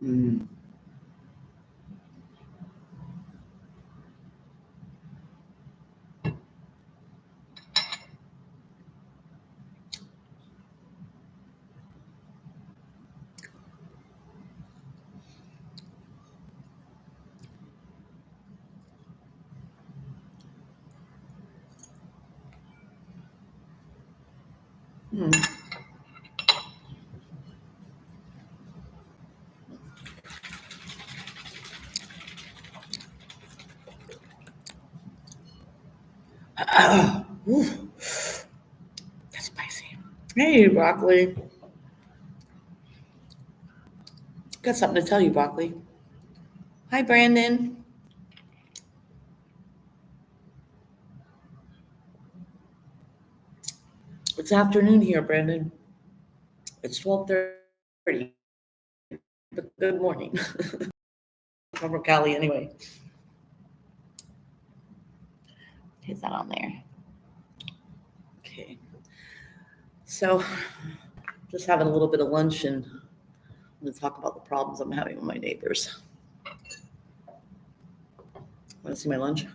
Mm. Mm. Ooh, that's spicy. Hey, broccoli. Got something to tell you, broccoli. Hi, Brandon. It's afternoon here, Brandon. It's 12:30. But good morning. I'm from Cali anyway. Is that on there? Okay. So, just having a little bit of lunch and I'm going to talk about the problems I'm having with my neighbors. Want to see my lunch?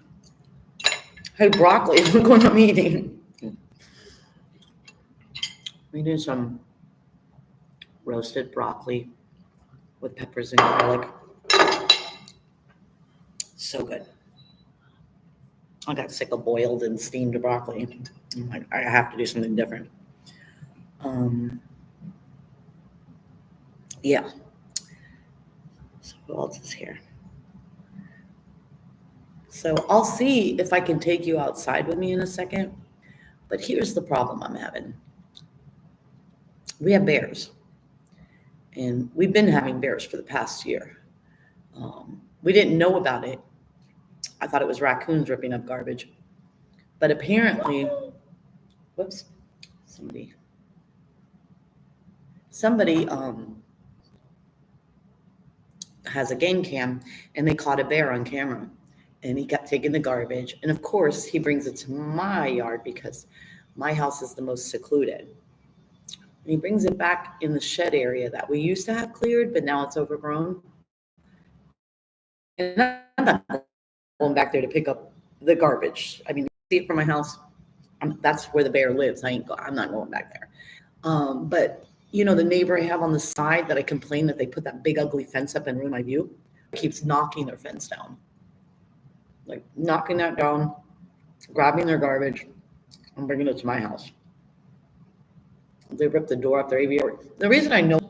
Hey, broccoli. Look what I'm eating. I'm eating some roasted broccoli with peppers and garlic. So good. I got sick of boiled and steamed broccoli. I'm like, I have to do something different. Um, yeah. So who else is here? So I'll see if I can take you outside with me in a second. But here's the problem I'm having. We have bears, and we've been having bears for the past year. We didn't know about it. I thought it was raccoons ripping up garbage. But apparently, whoops, somebody has a game cam and they caught a bear on camera and he got taking the garbage. And of course, he brings it to my yard because my house is the most secluded. And he brings it back in the shed area that we used to have cleared, but now it's overgrown. And I'm not going back there to pick up the garbage. I mean, see it from my house. That's where the bear lives. I'm not going back there. But you know, the neighbor I have on the side that I complain that they put that big ugly fence up and ruin my view, keeps knocking their fence down. Like knocking that down, grabbing their garbage, and bringing it to my house. They ripped the door off their aviary. The reason I know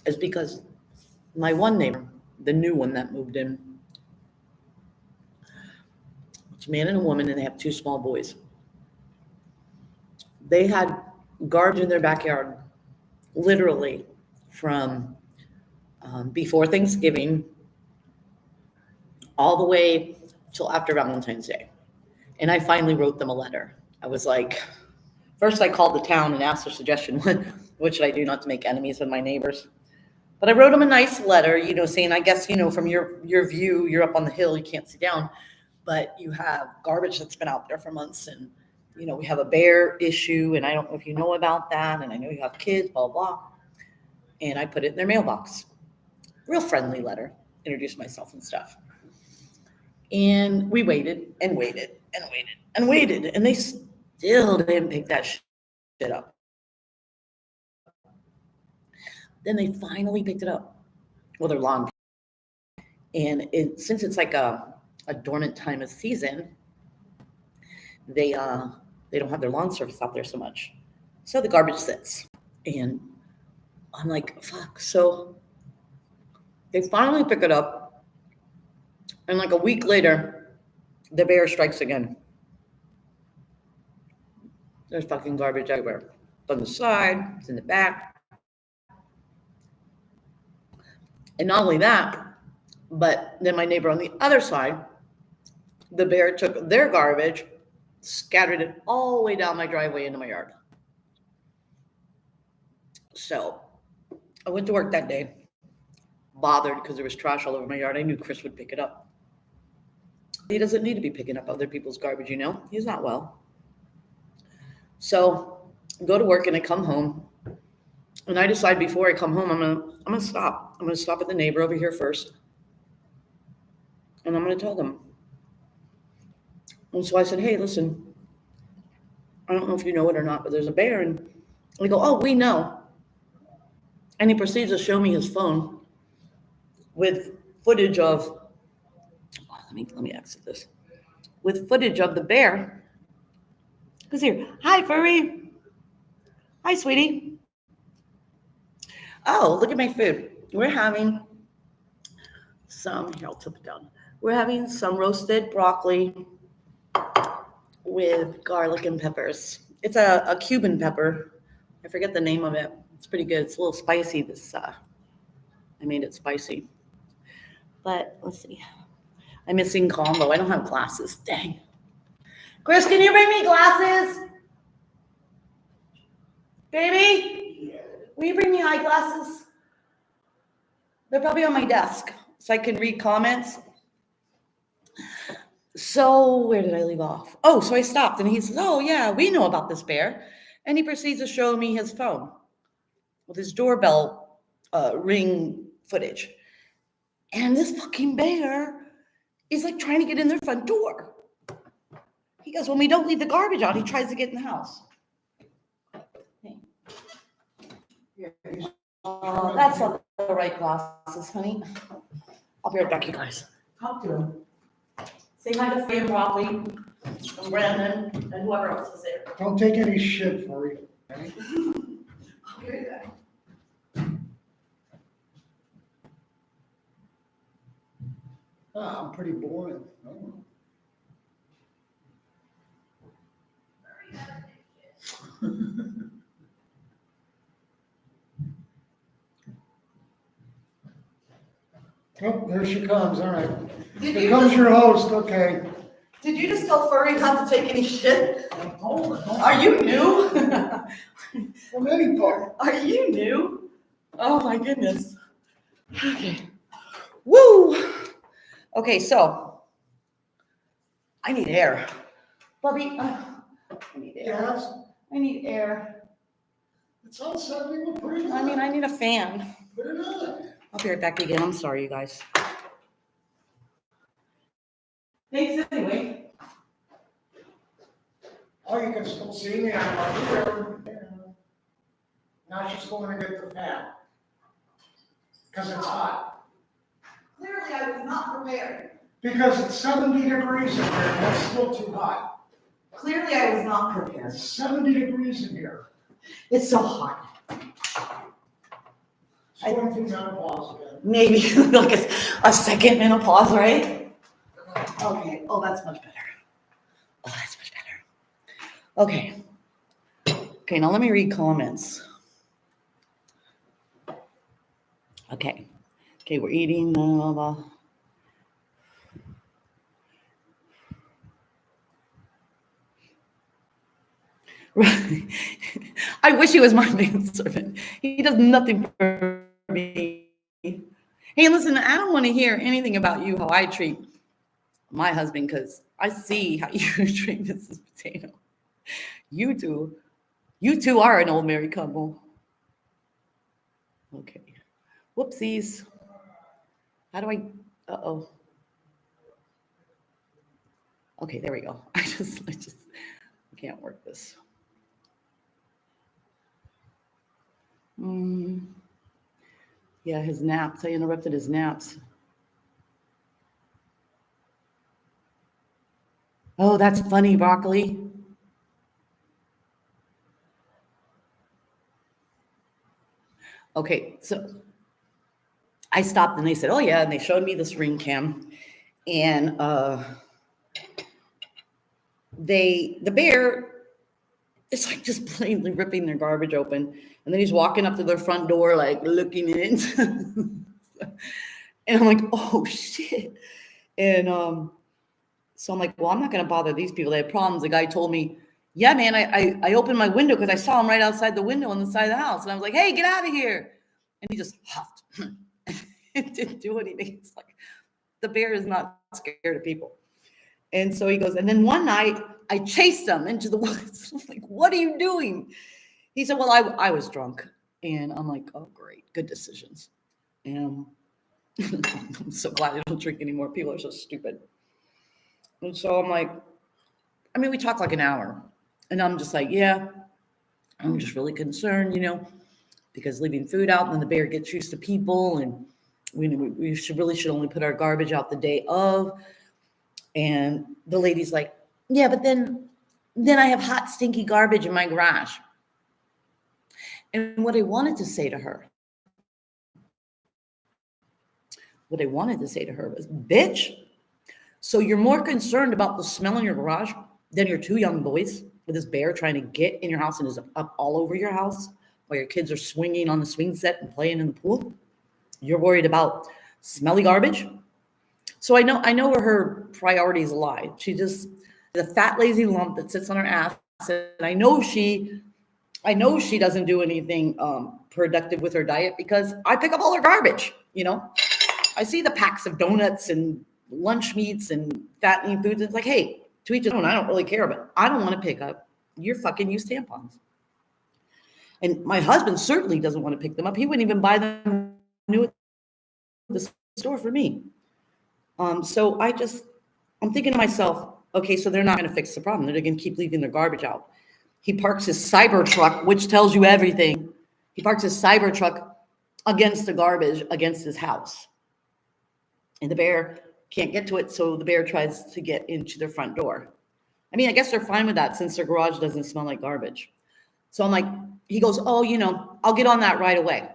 is because my one neighbor, the new one that moved in, it's a man and a woman, and they have two small boys. They had garbage in their backyard, literally from before Thanksgiving all the way till after Valentine's Day. And I finally wrote them a letter. I was like, first I called the town and asked for suggestion. What should I do not to make enemies with my neighbors? But I wrote them a nice letter, you know, saying, I guess, you know, from your view, you're up on the hill, you can't see down, but you have garbage that's been out there for months. And, you know, we have a bear issue. And I don't know if you know about that. And I know you have kids, blah, blah. And I put it in their mailbox. Real friendly letter, introduced myself and stuff. And we waited and waited and waited and waited. And they still didn't pick that shit up. Then they finally picked it up. Well, their lawn. And since it's like a dormant time of season, they don't have their lawn service out there so much. So the garbage sits. And I'm like, fuck. So they finally pick it up. And like a week later, the bear strikes again. There's fucking garbage everywhere. It's on the side, it's in the back. And not only that, but then my neighbor on the other side, the bear took their garbage, scattered it all the way down my driveway into my yard. So I went to work that day, bothered because there was trash all over my yard. I knew Chris would pick it up. He doesn't need to be picking up other people's garbage, you know? He's not well. So I go to work and I come home And I decide before I come home, I'm gonna stop. I'm gonna stop at the neighbor over here first, and I'm gonna tell them. And so I said, hey, listen, I don't know if you know it or not, but there's a bear. And they go, oh, we know. And he proceeds to show me his phone with footage of, let me exit this, with footage of the bear. Who's here? Hi, furry. Hi, sweetie. Oh, look at my food. We're having here, I'll tip it down. We're having some roasted broccoli with garlic and peppers. It's a Cuban pepper. I forget the name of it. It's pretty good. It's a little spicy. I made it spicy. But let's see. I'm missing combo. I don't have glasses. Dang. Chris, can you bring me glasses? Baby? Will you bring me eyeglasses? They're probably on my desk so I can read comments. So where did I leave off? Oh, so I stopped and he says, oh yeah, we know about this bear. And he proceeds to show me his phone with his doorbell ring footage. And this fucking bear is like trying to get in their front door. He goes, when we don't leave the garbage out, he tries to get in the house. That's not the right glasses, honey. I'll be right back, you guys. Talk to him. Say hi to Fran Broccoli and Brandon and whoever else is there. Don't take any shit for you. Okay? I'll be right back. I'm pretty boring. Oh. Oh, there she comes. All right. Here comes your host. Okay. Did you just tell Furry not to take any shit? Hold on. Are you new? From any part. Are you new? Oh my goodness. Okay. Woo! Okay, so I need air. Bubby, I need air. Yes. I need air. It's all suddenly we're pretty. I mean, I need a fan. Put it on. I'll be right back again. I'm sorry, you guys. Thanks anyway. Oh, you can still see me. I'm up here. Now she's going to get the fan. Because it's hot. Clearly, I was not prepared. Because it's 70 degrees in here, and that's still too hot. Clearly, I was not prepared. It's 70 degrees in here. It's so hot. It's going through menopause again. Maybe like a second menopause, right? Okay. Oh, that's much better. Oh, that's much better. Okay. Okay, now let me read comments. Okay. Okay, we're eating. Blah, blah, blah. I wish he was my manservant. He does nothing for me. Hey, listen, I don't want to hear anything about you, how I treat my husband, because I see how you treat Mrs. Potato. You two are an old married couple. Okay. Whoopsies. How do I, uh-oh. Okay, there we go. I can't work this. Yeah, his naps. I interrupted his naps. Oh, that's funny, Broccoli. Okay, so I stopped and they said, oh yeah, and they showed me this ring cam. And the bear is like just plainly ripping their garbage open. And then he's walking up to their front door, like looking in. And I'm like, oh shit. And so I'm like, well, I'm not going to bother these people. They have problems. The guy told me, yeah, man, I opened my window because I saw him right outside the window on the side of the house. And I was like, hey, get out of here. And he just huffed. It didn't do anything. It's like the bear is not scared of people. And so he goes, and then one night I chased him into the woods. I'm like, what are you doing? He said, well, I was drunk. And I'm like, oh, great, good decisions. And I'm so glad I don't drink anymore. People are so stupid. And so I'm like, I mean, we talked like an hour. And I'm just like, yeah, I'm just really concerned, because leaving food out and then the bear gets used to people. And we should only put our garbage out the day of. And the lady's like, yeah, but then I have hot, stinky garbage in my garage. And what I wanted to say to her was, bitch, so you're more concerned about the smell in your garage than your two young boys with this bear trying to get in your house and is up all over your house while your kids are swinging on the swing set and playing in the pool? You're worried about smelly garbage? So I know where her priorities lie. She just the fat lazy lump that sits on her ass. And I know she doesn't do anything productive with her diet because I pick up all her garbage. I see the packs of donuts and lunch meats and fattening foods. It's like, hey, to each his own. I don't really care, but I don't want to pick up your fucking used tampons. And my husband certainly doesn't want to pick them up. He wouldn't even buy them new at the store for me. So I'm thinking to myself, okay, so they're not going to fix the problem. They're going to keep leaving their garbage out. He parks his Cybertruck, which tells you everything. He parks his Cybertruck against the garbage, against his house. And the bear can't get to it, so the bear tries to get into their front door. I mean, I guess they're fine with that since their garage doesn't smell like garbage. So I'm like, he goes, oh, I'll get on that right away.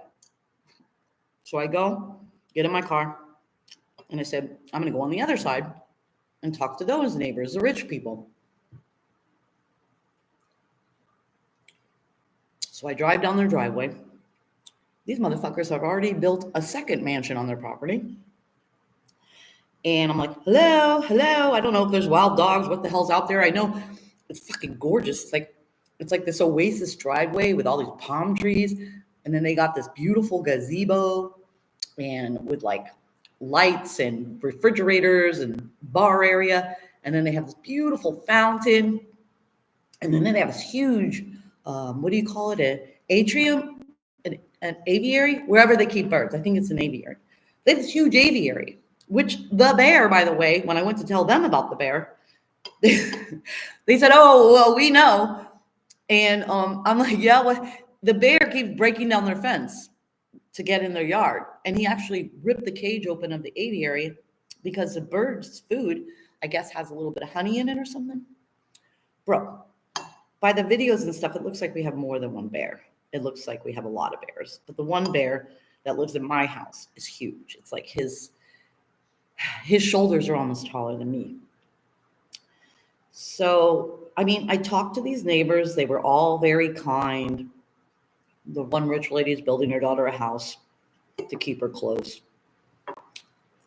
So I go, get in my car, and I said, I'm going to go on the other side and talk to those neighbors, the rich people. So I drive down their driveway. These motherfuckers have already built a second mansion on their property. And I'm like, hello. I don't know if there's wild dogs. What the hell's out there? I know it's fucking gorgeous. It's like this oasis driveway with all these palm trees. And then they got this beautiful gazebo and with like lights and refrigerators and bar area. And then they have this beautiful fountain. And then they have this huge, what do you call it? An atrium, an aviary, wherever they keep birds. I think it's an aviary. They have this huge aviary, which the bear, by the way, when I went to tell them about the bear, they said, oh, well, we know. And I'm like, yeah, well, the bear keeps breaking down their fence to get in their yard. And he actually ripped the cage open of the aviary because the bird's food, I guess, has a little bit of honey in it or something. Bro, by the videos and stuff, it looks like we have more than one bear. It looks like we have a lot of bears. But the one bear that lives in my house is huge. It's like his shoulders are almost taller than me. So, I mean, I talked to these neighbors. They were all very kind. The one rich lady is building her daughter a house to keep her close.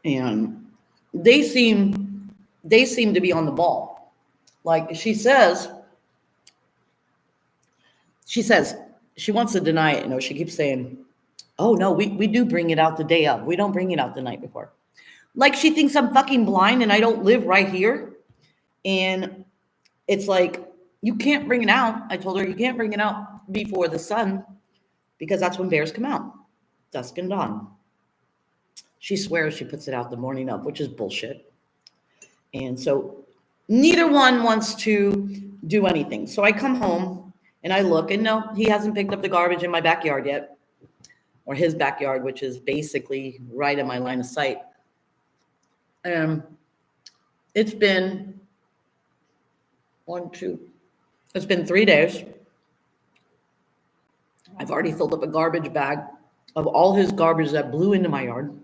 And they seem to be on the ball. Like she says she wants to deny it. She keeps saying, oh, no, we do bring it out the day of. We don't bring it out the night before. Like she thinks I'm fucking blind and I don't live right here. And it's like, you can't bring it out. I told her you can't bring it out before the sun because that's when bears come out, dusk and dawn. She swears she puts it out the morning of, which is bullshit. And so neither one wants to do anything. So I come home and I look, and no, he hasn't picked up the garbage in my backyard yet, or his backyard, which is basically right in my line of sight. It's been it's been 3 days. I've already filled up a garbage bag of all his garbage that blew into my yard.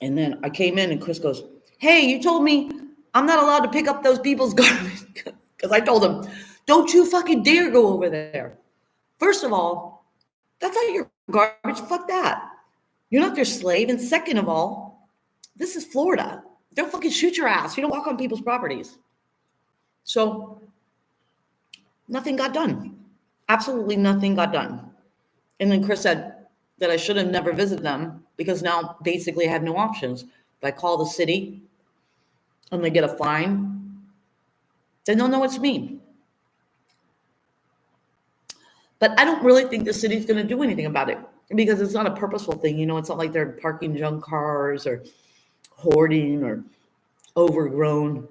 And then I came in and Chris goes, hey, you told me I'm not allowed to pick up those people's garbage. Because I told him, don't you fucking dare go over there. First of all, that's not your garbage. Fuck that. You're not their slave. And second of all, this is Florida. They'll fucking shoot your ass. You don't walk on people's properties. So nothing got done. Absolutely nothing got done. And then Chris said that I should have never visited them because now basically I have no options. If I call the city and they get a fine, then they'll know it's me. But I don't really think the city's going to do anything about it because it's not a purposeful thing. It's not like they're parking junk cars or hoarding or overgrown.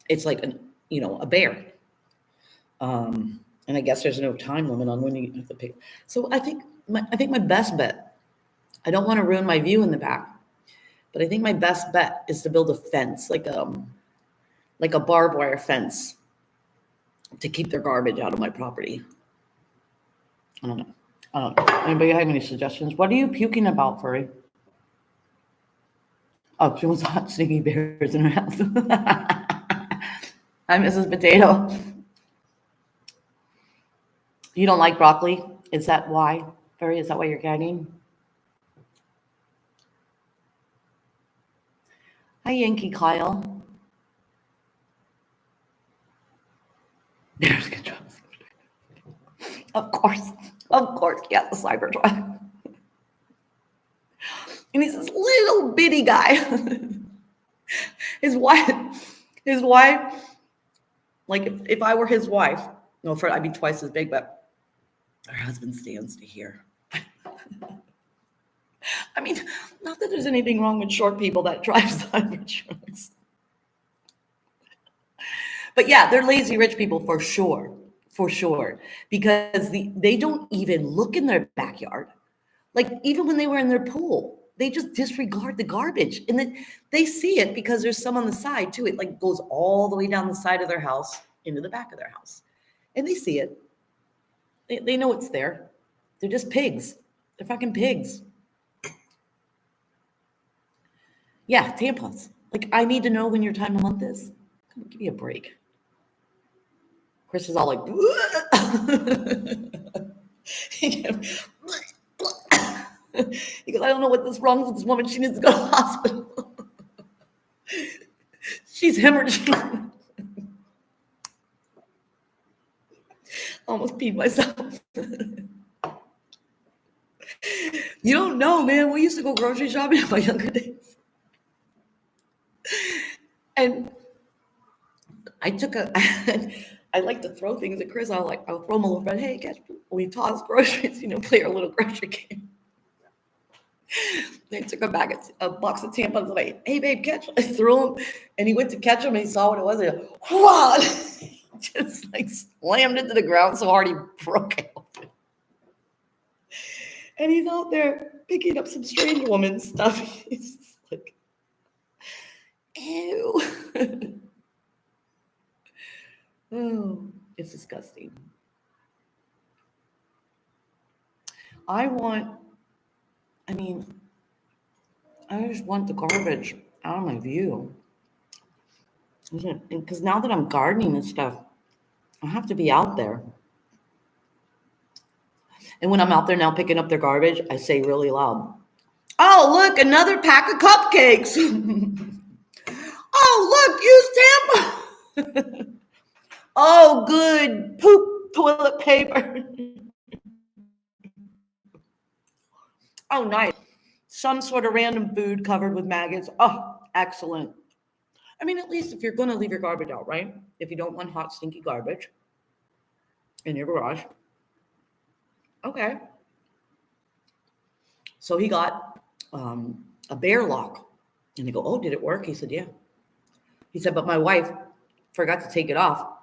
It's like a bear. And I guess there's no time limit on when you have to pay. So I think my best bet, I don't want to ruin my view in the back, but I think my best bet is to build a fence, like a barbed wire fence to keep their garbage out of my property. I don't know. Anybody have any suggestions? What are you puking about, Furry? Oh, she wants hot stinky bears in her house. Hi, Mrs. Potato. You don't like broccoli? Is that why, Furry? Is that why you're gagging? Hi, Yankee Kyle. There's good job. Of course, yeah, the Cybertruck. And he's this little bitty guy. His wife, like if I were his wife, no, I'd be twice as big, but her husband stands to here. I mean, not that there's anything wrong with short people that drive Cybertrucks. But yeah, they're lazy rich people for sure, because they don't even look in their backyard. Like even when they were in their pool, they just disregard the garbage, and then they see it because there's some on the side too. It like goes all the way down the side of their house into the back of their house, and they see it. They know it's there. They're just pigs. They're fucking pigs. Yeah, tampons. Like I need to know when your time of month is. Come on, give me a break. Chris is all like, he goes, I don't know what's wrong with this woman. She needs to go to the hospital. She's hemorrhaging. Almost peed myself. You don't know, man. We used to go grocery shopping in my younger days. And I like to throw things at Chris. I'll throw him a little bit. Hey, catch. We toss groceries, play our little grocery game. They took a box of tampons. I'm like, hey, babe, catch. I threw him, and he went to catch them, and he saw what it was. And he just like slammed into the ground so hard he broke it open. And he's out there picking up some strange woman stuff. He's just like, ew. Oh, it's disgusting. I just want the garbage out of my view. Because now that I'm gardening and stuff, I have to be out there. And when I'm out there now picking up their garbage, I say really loud, oh, look, another pack of cupcakes. Oh, look, use tampons. Oh, good poop toilet paper. Oh, nice. Some sort of random food covered with maggots. Oh, excellent. I mean, at least if you're going to leave your garbage out, right? If you don't want hot, stinky garbage in your garage. Okay. So he got a bear lock. And they go, oh, did it work? He said, yeah. He said, but my wife forgot to take it off.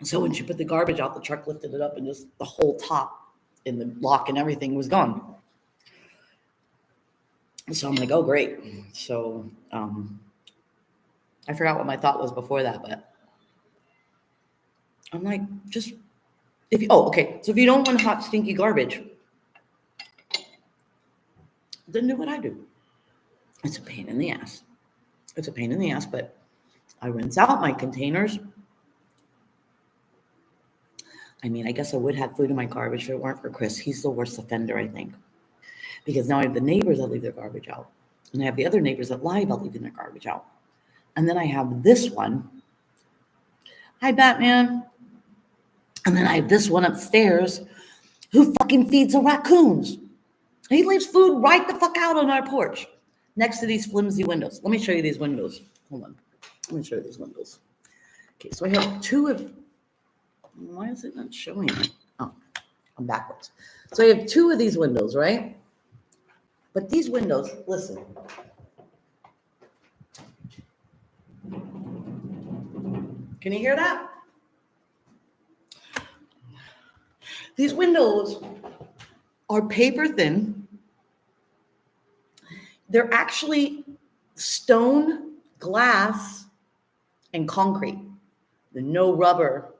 So when she put the garbage out, the truck lifted it up and just the whole top and the lock and everything was gone. So I'm like, oh, great. So I forgot what my thought was before that, but I'm like, So if you don't want hot, stinky garbage, then do what I do. It's a pain in the ass. But I rinse out my containers. I mean, I guess I would have food in my garbage if it weren't for Chris. He's the worst offender, I think. Because now I have the neighbors that leave their garbage out. And I have the other neighbors that lie about leaving their garbage out. And then I have this one. Hi, Batman. And then I have this one upstairs who fucking feeds the raccoons. He leaves food right the fuck out on our porch next to these flimsy windows. Let me show you these windows. Hold on. Let me show you these windows. Okay, so I have two of... Why is it not showing it? Oh, I'm backwards. So I have two of these windows, right? But these windows, listen. Can you hear that? These windows are paper thin. They're actually stone, glass, and concrete. There's no rubber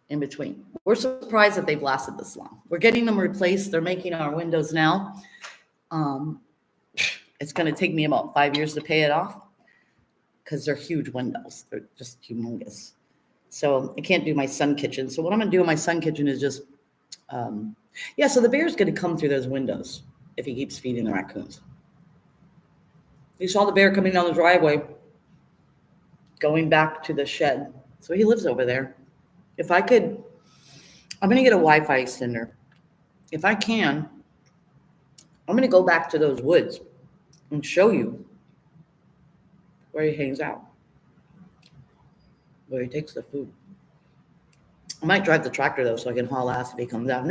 in between. We're surprised that they've lasted this long. We're getting them replaced. They're making our windows now. It's going to take me about 5 years to pay it off because they're huge windows. They're just humongous. So I can't do my sun kitchen. So what I'm going to do in my sun kitchen is just, so the bear's going to come through those windows if he keeps feeding the raccoons. You saw the bear coming down the driveway, going back to the shed. So he lives over there. If I could, I'm going to get a Wi-Fi extender. If I can, I'm going to go back to those woods and show you where he hangs out, where he takes the food. I might drive the tractor, though, so I can haul ass if he comes out.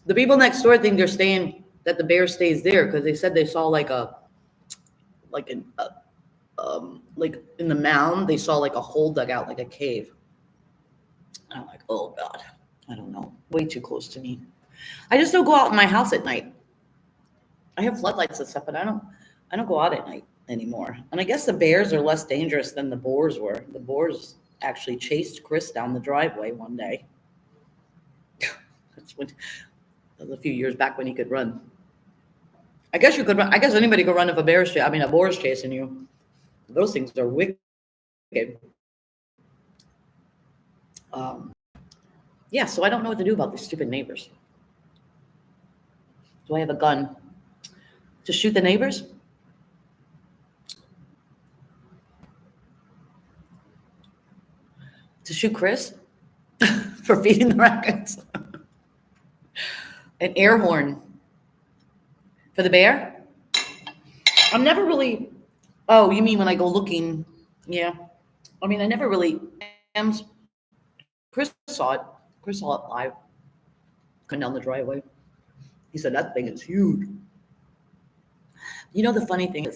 The people next door think they're staying, that the bear stays there because they said they saw like in the mound, they saw like a hole dug out, like a cave. And I'm like, oh God, I don't know. Way too close to me. I just don't go out in my house at night. I have floodlights and stuff, but I don't go out at night anymore. And I guess the bears are less dangerous than the boars were. The boars actually chased Chris down the driveway one day. That was a few years back when he could run. I guess you could run. I guess anybody could run if a boar's chasing you. Those things are wicked. So I don't know what to do about these stupid neighbors. Do I have a gun to shoot the neighbors? To shoot Chris for feeding the raccoons? An air horn for the bear? I'm never really, oh, you mean when I go looking? Yeah. I mean, I never really am. Chris saw it live, coming down the driveway. He said, that thing is huge. You know, the funny thing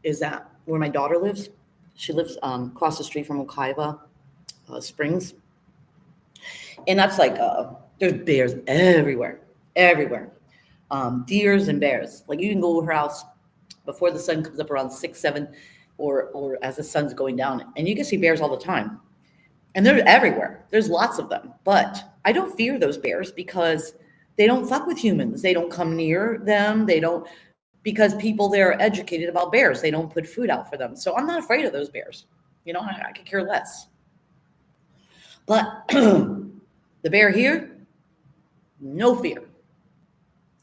is that where my daughter lives, she lives across the street from Wekiva Springs. And that's like, there's bears everywhere. Deers and bears. Like you can go to her house before the sun comes up around 6, 7, or as the sun's going down, and you can see bears all the time. And they're everywhere. There's lots of them. But I don't fear those bears because they don't fuck with humans. They don't come near them. Because people there are educated about bears. They don't put food out for them. So I'm not afraid of those bears. You know, I could care less. But the bear here, no fear.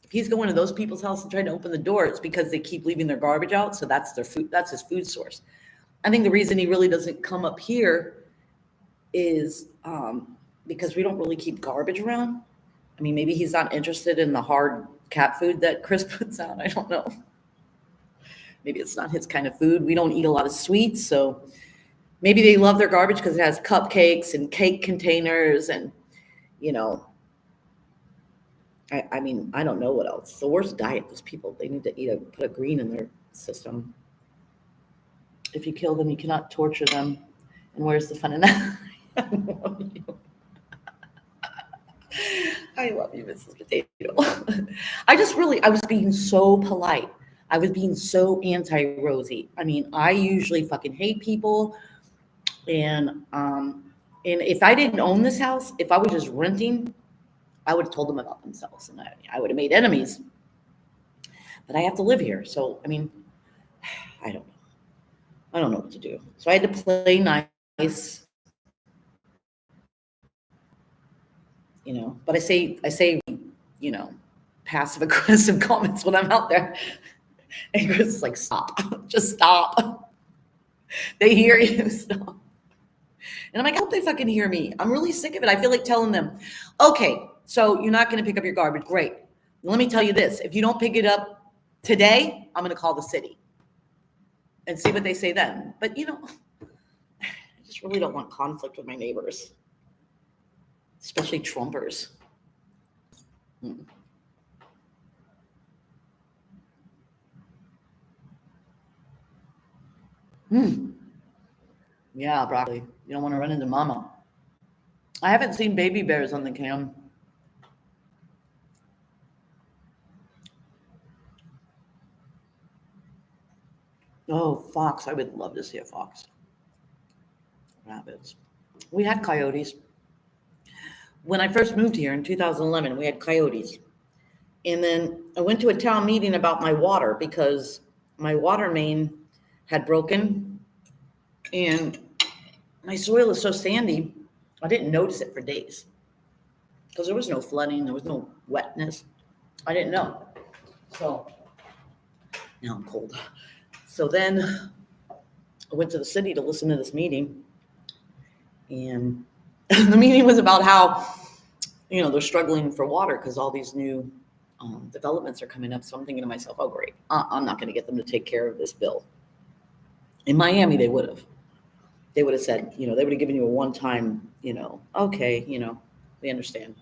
If he's going to those people's house and trying to open the door, it's because they keep leaving their garbage out. So that's their food. That's his food source. I think the reason he really doesn't come up here is because we don't really keep garbage around. I mean, maybe he's not interested in the hard cat food that Chris puts out. I don't know. Maybe it's not his kind of food. We don't eat a lot of sweets. So maybe they love their garbage because it has cupcakes and cake containers and, you know, I mean, I don't know what else. It's the worst diet, those people. They need to put a green in their system. If you kill them, you cannot torture them. And where's the fun in that? I love you. I love you, Mrs. Potato. I was being so polite. I was being so anti-Rosie. I mean, I usually fucking hate people. And if I didn't own this house, if I was just renting, I would have told them about themselves and I would have made enemies. But I have to live here. So, I mean, I don't know. I don't know what to do. So I had to play nice. You know, but I say, you know, passive aggressive comments when I'm out there. And Chris is like, stop, just stop. They hear you, stop. And I'm like, I hope they fucking hear me. I'm really sick of it. I feel like telling them, okay, so you're not going to pick up your garbage. Great. Let me tell you this. If you don't pick it up today, I'm going to call the city and see what they say then. But, you know, I just really don't want conflict with my neighbors. especially Trumpers. Mm. Mm. Yeah, broccoli. You don't want to run into mama. I haven't seen baby bears on the cam. Oh, fox. I would love to see a fox. Rabbits. We had coyotes. When I first moved here in 2011, we had coyotes. And then I went to a town meeting about my water because my water main had broken and my soil is so sandy, I didn't notice it for days because there was no flooding, there was no wetness. I didn't know. So now I'm cold. So then I went to the city to listen to this meeting, and the meeting was about how, they're struggling for water because all these new developments are coming up. So I'm thinking to myself, oh, great. I'm not going to get them to take care of this bill. In Miami, they would have. They would have said, they would have given you a one-time, okay, we understand.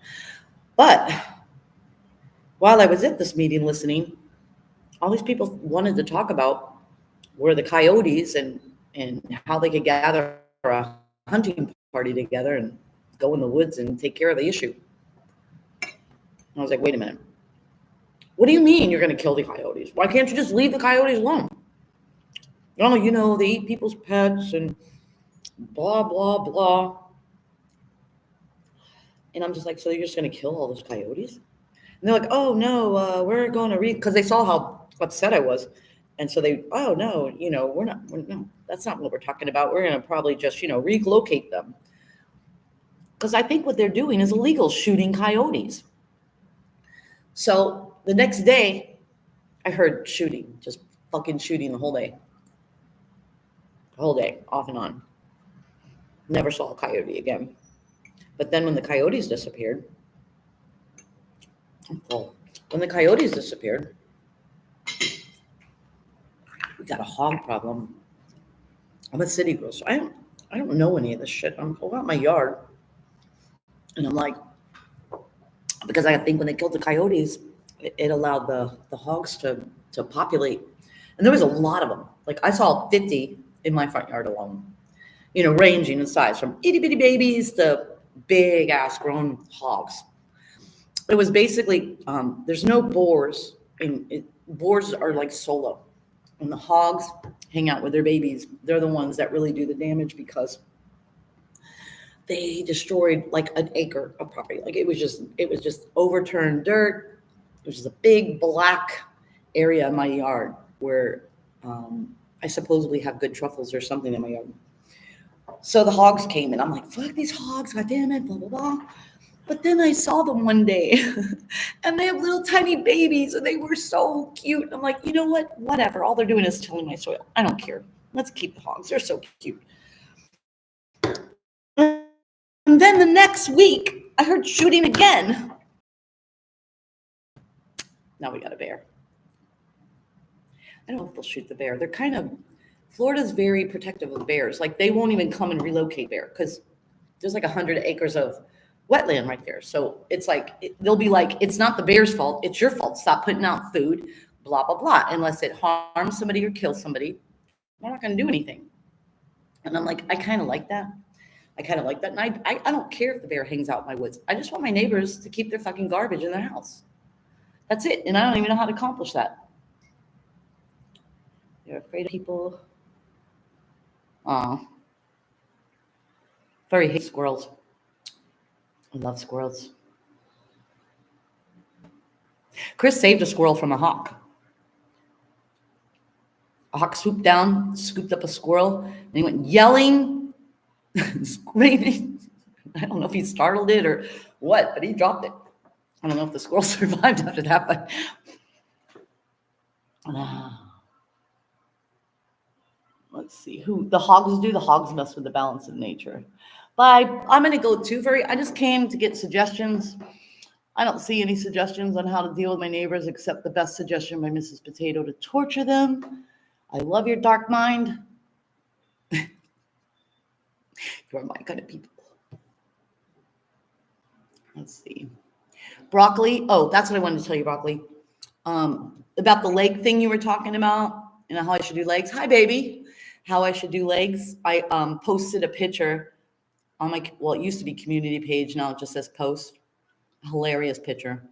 But while I was at this meeting listening, all these people wanted to talk about were the coyotes and how they could gather a hunting party together and go in the woods and take care of the issue. And I was like, wait a minute. What do you mean you're going to kill the coyotes? Why can't you just leave the coyotes alone? Oh, they eat people's pets and blah, blah, blah. And I'm just like, so you're just going to kill all those coyotes? And they're like, oh, no, we're going to because they saw how upset I was. And so oh, no, no, that's not what we're talking about. We're going to probably just, relocate them. Because I think what they're doing is illegal, shooting coyotes. So the next day, I heard shooting, just fucking shooting the whole day. The whole day, off and on. Never saw a coyote again. But then when the coyotes disappeared, we got a hog problem. I'm a city girl, so I don't know any of this shit. I'm out in my yard, and I'm like, because I think when they killed the coyotes, it allowed the hogs to populate, and there was a lot of them. Like I saw 50 in my front yard alone, ranging in size from itty bitty babies to big ass grown hogs. It was basically there's no boars, and boars are like solo. And the hogs hang out with their babies. They're the ones that really do the damage because they destroyed like an acre of property. Like it was just overturned dirt. It was just a big black area in my yard where I supposedly have good truffles or something in my yard. So the hogs came and I'm like, fuck these hogs, god damn it, blah, blah, blah. But then I saw them one day and they have little tiny babies and they were so cute. I'm like, you know what? Whatever. All they're doing is tilling my soil. I don't care. Let's keep the hogs. They're so cute. And then the next week, I heard shooting again. Now we got a bear. I don't know if they'll shoot the bear. Florida's very protective of bears. Like they won't even come and relocate bear because there's like 100 acres of wetland right there. So it's like, they'll be like, it's not the bear's fault. It's your fault. Stop putting out food, blah, blah, blah. Unless it harms somebody or kills somebody, we're not going to do anything. And I'm like, I kind of like that. And I don't care if the bear hangs out in my woods. I just want my neighbors to keep their fucking garbage in their house. That's it. And I don't even know how to accomplish that. They're afraid of people. Very hate squirrels. I love squirrels. Chris saved a squirrel from a hawk. A hawk swooped down, scooped up a squirrel, and he went yelling, screaming. I don't know if he startled it or what, but he dropped it. I don't know if the squirrel survived after that, but let's see who the hogs do. The hogs mess with the balance of nature. But I'm going to go I just came to get suggestions. I don't see any suggestions on how to deal with my neighbors except the best suggestion by Mrs. Potato to torture them. I love your dark mind. You are my kind of people. Let's see. Broccoli. Oh, that's what I wanted to tell you, Broccoli. About the leg thing you were talking about and how I should do legs. Hi, baby. How I should do legs. I posted a picture on my, well, it used to be community page. Now it just says post. Hilarious picture.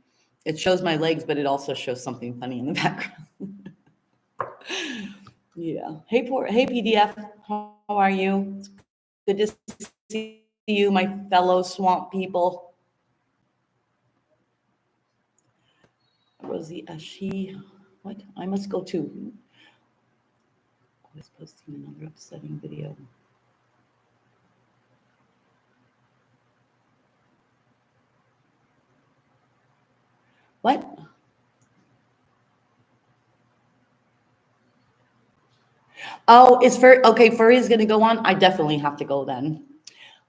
It shows my legs, but it also shows something funny in the background. Yeah. Hey, PDF. How are you? It's good to see you, my fellow swamp people. Rosie Ashi. What? I must go too. I was posting another upsetting video. What? Oh, is okay, Furry's gonna go on? I definitely have to go then.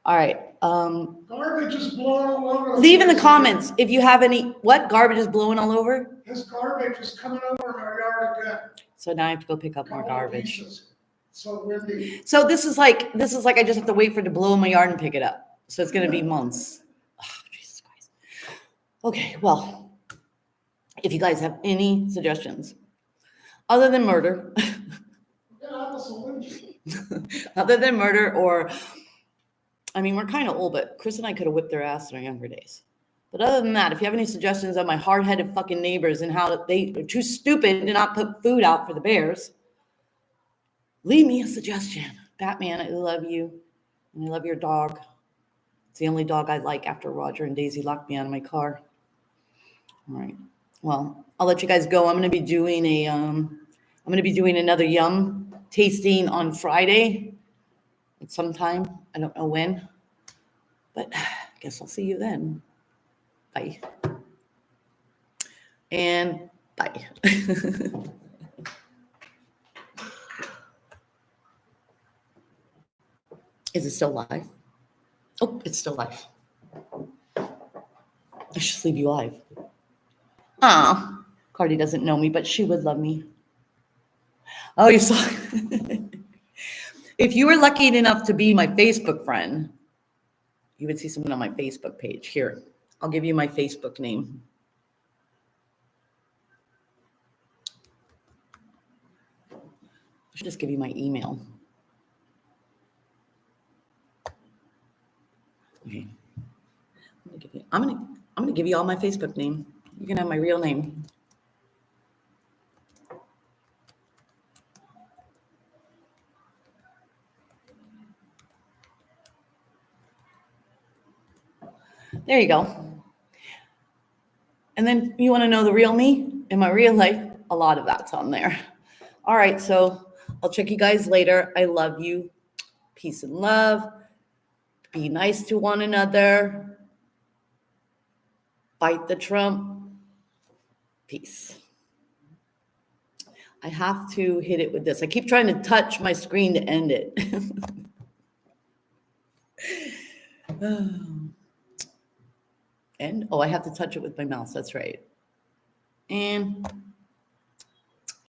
All right. Garbage is blowing all over. Leave in the comments if you have any, what? Garbage is blowing all over? This garbage is coming over in our yard again. So now I have to go pick up more garbage. Pieces. So windy. So this is like I just have to wait for it to blow in my yard and pick it up. So it's gonna be months. Oh, Jesus Christ. Okay, well, if you guys have any suggestions other than murder, other than murder, or I mean, we're kind of old, but Chris and I could have whipped their ass in our younger days. But other than that, if you have any suggestions of my hard-headed fucking neighbors and how they are too stupid to not put food out for the bears, leave me a suggestion. Batman, I love you. And I love your dog. It's the only dog I like after Roger and Daisy locked me out of my car. All right. Well, I'll let you guys go. I'm going to be doing another yum tasting on Friday at some time. I don't know when, but I guess I'll see you then. Bye. And bye. Is it still live? Oh, it's still live. I should leave you live. Ah, Cardi doesn't know me, but she would love me. Oh, you saw. If you were lucky enough to be my Facebook friend, you would see someone on my Facebook page. Here, I'll give you my Facebook name. I should just give you my email. Okay. I'm gonna give you all my Facebook name. You can have my real name. There you go. And then you want to know the real me in my real life? A lot of that's on there. All right, so I'll check you guys later. I love you. Peace and love. Be nice to one another. Fight the Trump. Peace. I have to hit it with this. I keep trying to touch my screen to end it. And, oh, I have to touch it with my mouse. That's right. And